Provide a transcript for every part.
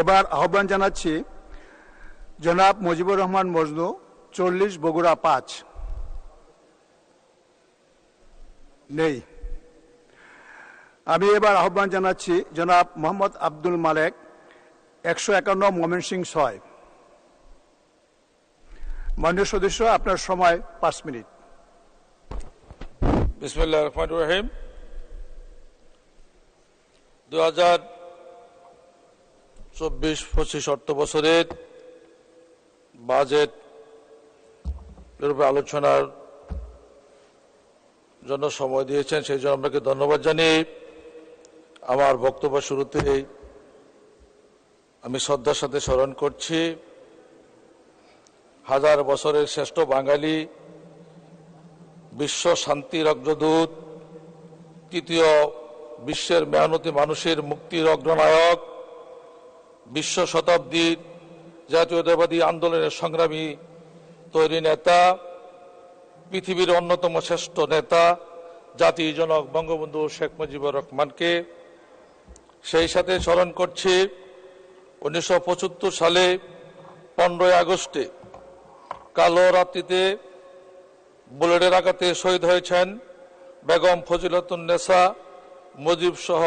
এবার আহ্বান জানাচ্ছি জনাব মুজিবুর রহমান মজনু, 40 বগুড়া 5। নেই। আমি এবার আহ্বান জানাচ্ছি জনাব মোহাম্মদ আব্দুল মালেক, 151 ময়মনসিংহ 6। মাননীয় সদস্য, আপনার সময় 5 মিনিট। বিসমিল্লাহির রহমানির রহিম। 2024-25 অর্থ বছরের বাজেট আলোচনার জন্য সময় দিয়েছেন, সেই জন্য আপনাকে ধন্যবাদ জানিয়ে আমার বক্তব্য শুরুতেই আমি শ্রদ্ধার সাথে স্মরণ করছি হাজার বছরের শ্রেষ্ঠ বাঙালি, বিশ্ব শান্তির অগ্রদূত, তৃতীয় বিশ্বের মেহনতি মানুষের মুক্তির অগ্রনায়ক, বিশ্ব শতাব্দীর জাতীয়তাবাদী আন্দোলনের সংগ্রামী তৈরি নেতা, পৃথিবীর অন্যতম শ্রেষ্ঠ নেতা, জাতির জনক বঙ্গবন্ধু শেখ মুজিবুর রহমানকে। সেই সাথে স্মরণ করছি 1975 সালে 15 আগস্টে কালো রাত্রিতে বুলেটের আঘাতে শহীদ হয়েছেন বেগম ফজিলাতুন্নেসা মুজিব সহ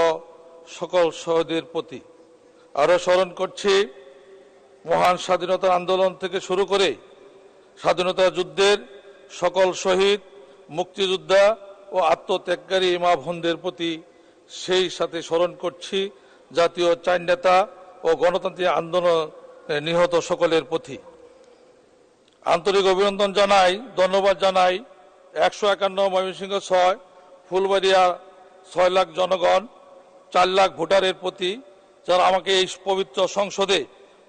সকল শহীদের প্রতি। আরো স্মরণ করছি মহান স্বাধীনতা আন্দোলন থেকে শুরু করে স্বাধীনতা যুদ্ধের সকল শহীদ, মুক্তিযোদ্ধা ও আত্মত্যাগকারী মা বোনদের প্রতি। সেই সাথে স্মরণ করছি জাতীয় চার নেতা ও গণতান্ত্রিক আন্দোলনে নিহত সকলের প্রতি। আন্তরিক অভিনন্দন জানাই, ধন্যবাদ জানাই 151 ময়মনসিংহ 6, ফুলবাড়িয়া 6 লাখ জনগণ, 4 লাখ ভোটারের প্রতি, যারা আমাকে এই পবিত্র সংসদে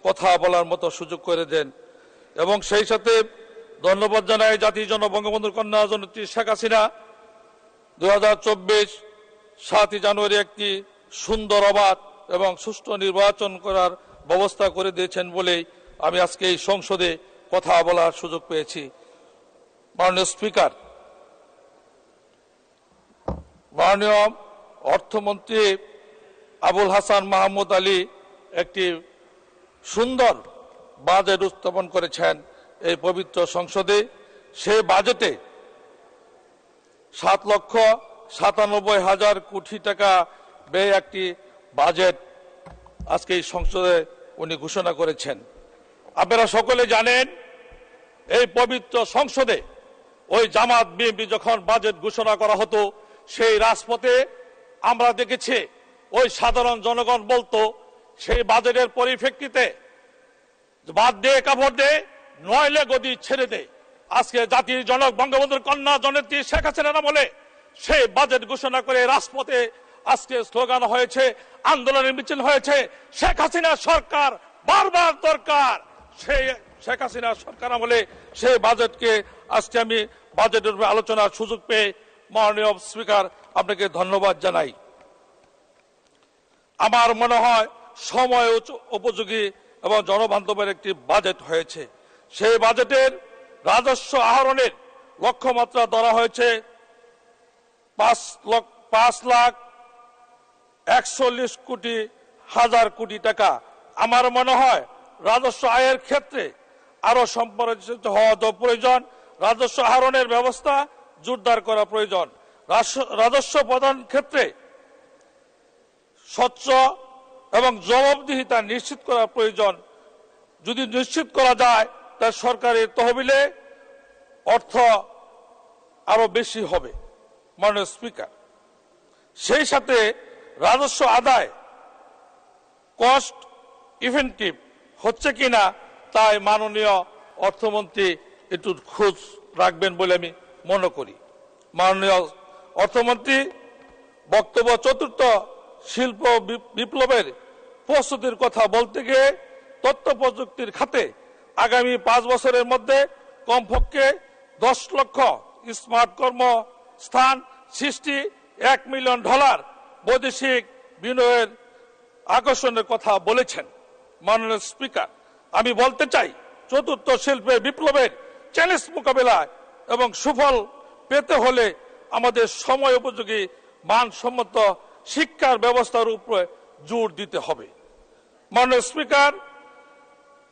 কথা বলার মতো সুযোগ করে দেন। এবং সেই সাথে ধন্যবাদ জানাই জাতির জন্য বঙ্গবন্ধুর কন্যা জননেত্রী শেখ হাসিনা 2024 7 জানুয়ারি একটি সুন্দর, অবাধ এবং সুষ্ঠু নির্বাচন করার ব্যবস্থা করে দিয়েছেন বলেই আমি আজকে এই সংসদে কথা বলার সুযোগ পেয়েছি। মাননীয় স্পিকার, মাননীয় অর্থমন্ত্রী আবুল হাসান মাহমুদ আলী একটি সুন্দর বাজেট উপস্থাপন করেছেন এই পবিত্র সংসদে। সেই বাজেটে 7,97,000 কোটি টাকা ব্যয় একটি বাজেট আজকে এই সংসদে উনি ঘোষণা করেছেন। আপনারা সকলে জানেন এই পবিত্র সংসদে ওই জামাত বিএনপি যখন বাজেট ঘোষণা করা হতো, সেই রাজপথে আমরা দেখেছি ওই সাধারণ জনগণ বলতো সেই বাজেটের পরিপ্রেক্ষিতে বাদ দিয়ে কাপড় দে, নইলে গদি ছেড়ে দে। আজকে জাতির জনক বঙ্গবন্ধুর কন্যা জননেত্রী শেখ হাসিনার আমলে সেই বাজেট ঘোষণা করে রাজপথে আজকে স্লোগান হয়েছে, আন্দোলনের মিছিল হয়েছে, শেখ হাসিনা সরকার বারবার দরকার। সেই শেখ হাসিনা সরকার আমলে সেই বাজেটকে আজকে আমি বাজেটের উপরে আলোচনার সুযোগ পেয়ে মাননীয় স্পিকার আপনাকে ধন্যবাদ জানাই। আমার মনে হয় সময় উপযোগী এবং জনবান্ধবের একটি বাজেট হয়েছে। সেই বাজেটের রাজস্ব আহরণের লক্ষ্যমাত্রা ধরা হয়েছে 5,41,000 কোটি টাকা। আমার মনে হয় রাজস্ব আয়ের ক্ষেত্রে আরো সম্প্রসারিত হওয়া প্রয়োজন, রাজস্ব আহরণের ব্যবস্থা জোরদার করা প্রয়োজন, রাজস্ব প্রদান ক্ষেত্রে স্বচ্ছ এবং জবাবদিহিতা নিশ্চিত করা প্রয়োজন। যদি নিশ্চিত করা যায় তা সরকারের তহবিলে অর্থ আরো বেশি হবে। মাননীয় স্পিকার, সেই সাথে রাজস্ব আদায় কস্ট ইফেক্টিভ হচ্ছে কিনা তাই মাননীয় অর্থমন্ত্রী একটু খোঁজ রাখবেন বলে আমি মনে করি। মাননীয় অর্থমন্ত্রী বক্তব্য চতুর্থ শিল্প বিপ্লবের প্রস্তুতির কথা বলতে গিয়ে তথ্য প্রযুক্তির খাতে আগামী 5 বছরের মধ্যে কমপক্ষে 10 লক্ষ স্মার্ট কর্মস্থান সৃষ্টি, $1 মিলিয়ন বৈদেশিক বিনিয়োগের আকর্ষণের কথা বলেছেন। মাননীয় স্পিকার, আমি বলতে চাই চতুর্থ শিল্পের বিপ্লবের চ্যালেঞ্জ মোকাবেলায় এবং সুফল পেতে হলে আমাদের সময় উপযোগী মানসম্মত শিক্ষার ব্যবস্থার উপরে জোর দিতে হবে। মাননীয় স্পিকার,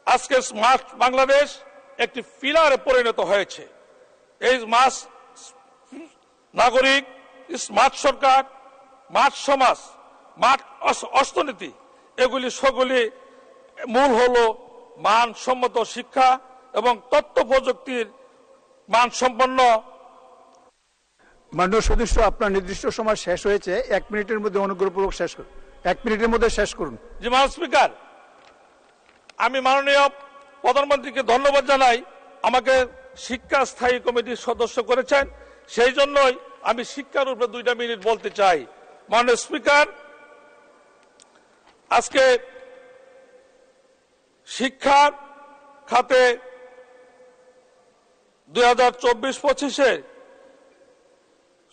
আজকে স্মার্ট বাংলাদেশ একটি পিলারে পরিণত হয়েছে। এই স্মার্ট নাগরিক, স্মার্ট সরকার, স্মার্ট সমাজ, স্মার্ট অর্থনীতি, এগুলি সবগুলি মূল হলো মানসম্মত শিক্ষা এবং তথ্য প্রযুক্তির মানসম্পন্ন। মাননীয় সদস্য, আপনার নির্দিষ্ট সময় শেষ হয়েছে, 1 মিনিটের মধ্যে অনুগ্রহপূর্বক শেষ করুন। 1 মিনিটের মধ্যে শেষ করুন। জি মাননীয় স্পিকার, আমি মাননীয় প্রধানমন্ত্রীকে ধন্যবাদ জানাই, আমাকে শিক্ষা স্থায়ী কমিটির সদস্য করেছেন। সেই জন্যই আমি শিক্ষার উপরে 2 মিনিট বলতে চাই। মাননীয় স্পিকার, আজকে শিক্ষার খাতে 2024-25-এ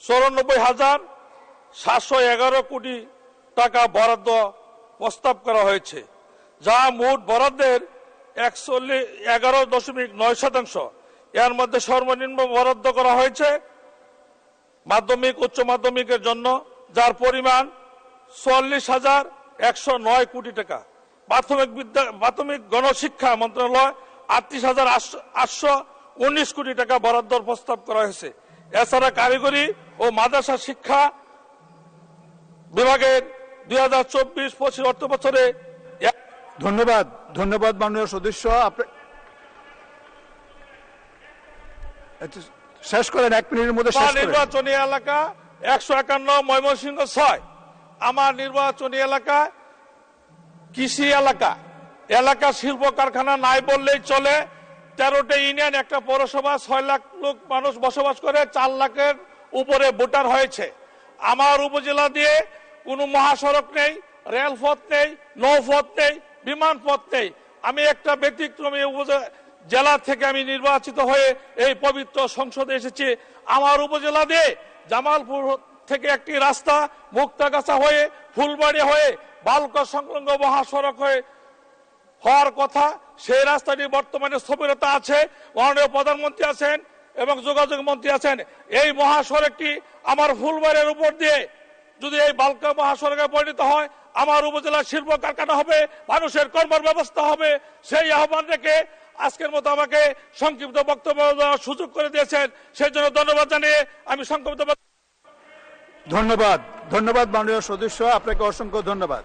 94,711 কোটি টাকা বরাদ্দ প্রস্তাব করা হয়েছে, যা মোট বরাদ্দের 11.9%। এর মধ্যে সর্বনিম্ন বরাদ্দ করা হয়েছে মাধ্যমিক উচ্চ মাধ্যমিকের জন্য, যার পরিমাণ 44,109 কোটি টাকা। প্রাথমিক গণশিক্ষা মন্ত্রণালয় 38,819 কোটি টাকা বরাদ্দর প্রস্তাব করা হয়েছে। এছাড়া কারিগরি ও মাদ্রাসা শিক্ষা বিভাগের 2024-25 অর্থ বছরে। ধন্যবাদ, ধন্যবাদ মাননীয় সদস্য। শেষ করেন, 1 মিনিটের মধ্যে শেষ করেন। নির্বাচনী এলাকা 151, ময়মনসিংহ 6। আমার নির্বাচনী এলাকা কৃষি এলাকা শিল্প কারখানা নাই বললেই চলে। 13টা ইউনিয়ন, একটা পৌরসভা, 6 লাখ লোক মানুষ বসবাস করে, 4 লাখের উপরে ভোটার হয়েছে। আমার উপজেলা দিয়ে কোনো মহাসড়ক নেই, রেলপথ নেই, নৌপথ নেই, বিমান পথ নেই। আমি একটা ব্যতিক্রমী জেলা থেকে আমি নির্বাচিত হয়ে এই পবিত্র সংসদে এসেছি। আমার উপজেলা দিয়ে জামালপুর থেকে একটি রাস্তা মুক্তাগাছা হয়ে, ফুলবাড়ি হয়ে, বালুকা সংলগ্ন মহাসড়ক হয়ে হওয়ার কথা, সেই রাস্তাটি বর্তমানে স্থবিরতা আছে। মাননীয় প্রধানমন্ত্রী আছেন এবং যোগাযোগ মন্ত্রী আছেন। এই মহাসড়কটি আমার ফুলবাড়ির উপর দিয়ে যদি এই বালুকা মহাসড়কে পরিণত হয়, আমার উপজেলার শিল্প কারখানা হবে, মানুষের কর্মের ব্যবস্থা হবে। সেই আহ্বান রেখে আজকের মতো আমাকে সংক্ষিপ্ত বক্তব্য দেওয়ার সুযোগ করে দিয়েছেন, সেই জন্য ধন্যবাদ জানিয়ে আমি সংক্ষিপ্ত। ধন্যবাদ, ধন্যবাদ মাননীয় সদস্য, আপনাকে অসংখ্য ধন্যবাদ।